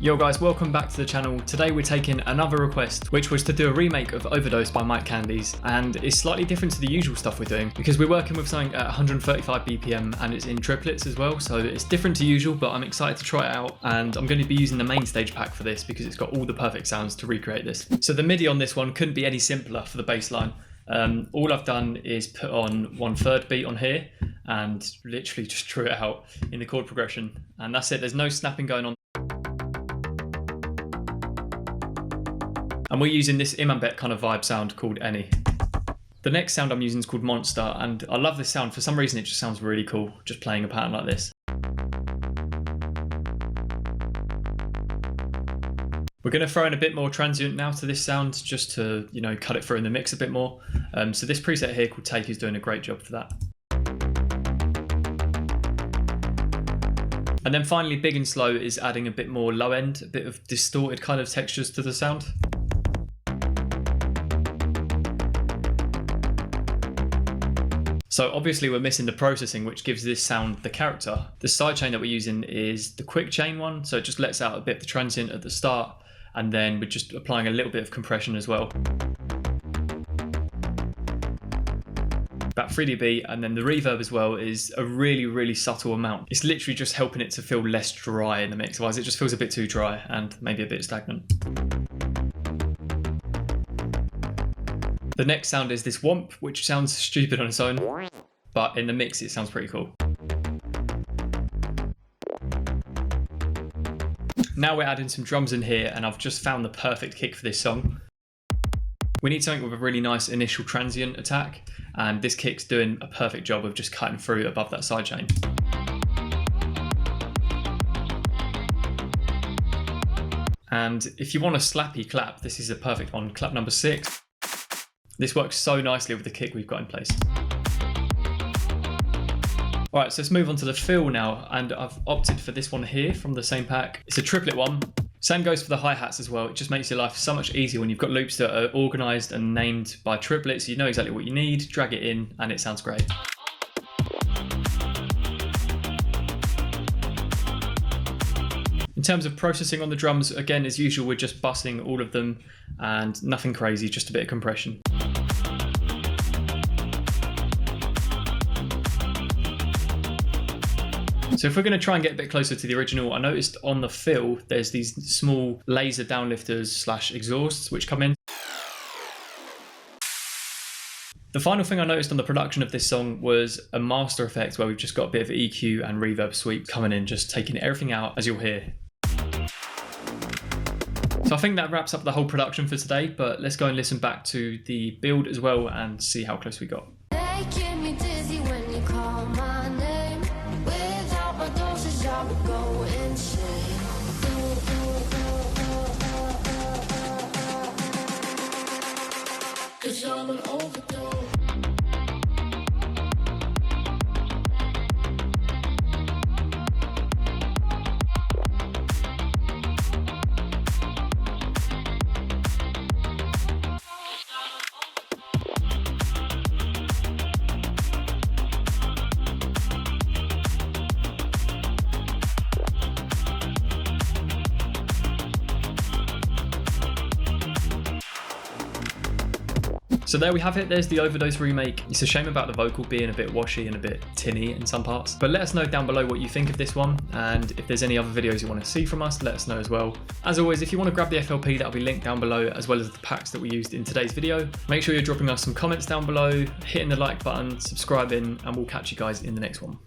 Yo guys, welcome back to the channel. Today we're taking another request, which was to do a remake of Overdose by Mike Candies, and it's slightly different to the usual stuff we're doing because we're working with something at 135 BPM and it's in triplets as well, so it's different to usual, but I'm excited to try it out, and I'm going to be using the main stage pack for this because it's got all the perfect sounds to recreate this. So the MIDI on this one couldn't be any simpler for the bass line. All I've done is put on 1/3 beat on here and literally just drew it out in the chord progression, and that's it. There's no snapping going on. And we're using this Imanbek kind of vibe sound called Any. The next sound I'm using is called Monster, and I love this sound. For some reason it just sounds really cool, just playing a pattern like this. We're going to throw in a bit more transient now to this sound, just to, you know, cut it through in the mix a bit more. So this preset here called Take is doing a great job for that. And then finally, Big and Slow is adding a bit more low end, a bit of distorted kind of textures to the sound. So obviously we're missing the processing, which gives this sound the character. The sidechain that we're using is the quick chain one, so it just lets out a bit of the transient at the start, and then we're just applying a little bit of compression as well. About 3 dB, and then the reverb as well is a really subtle amount. It's literally just helping it to feel less dry in the mix, otherwise it just feels a bit too dry and maybe a bit stagnant. The next sound is this womp, which sounds stupid on its own, but in the mix it sounds pretty cool. Now we're adding some drums in here, and I've just found the perfect kick for this song. We need something with a really nice initial transient attack, and this kick's doing a perfect job of just cutting through above that sidechain. And if you want a slappy clap, this is a perfect one, clap number 6. This works so nicely with the kick we've got in place. Alright, so let's move on to the fill now, and I've opted for this one here from the same pack. It's a triplet one. Same goes for the hi-hats as well. It just makes your life so much easier when you've got loops that are organised and named by triplets. You know exactly what you need, drag it in, and it sounds great. In terms of processing on the drums, again, as usual, we're just bussing all of them and nothing crazy, just a bit of compression. So if we're going to try and get a bit closer to the original, I noticed on the fill there's these small laser downlifters / exhausts which come in. The final thing I noticed on the production of this song was a master effect where we've just got a bit of EQ and reverb sweep coming in, just taking everything out, as you'll hear. So I think that wraps up the whole production for today, but let's go and listen back to the build as well and see how close we got. So there we have it, there's the Overdose remake. It's a shame about the vocal being a bit washy and a bit tinny in some parts, but let us know down below what you think of this one, and if there's any other videos you want to see from us, let us know as well. As always, if you want to grab the FLP, that'll be linked down below, as well as the packs that we used in today's video. Make sure you're dropping us some comments down below, hitting the like button, subscribing, and we'll catch you guys in the next one.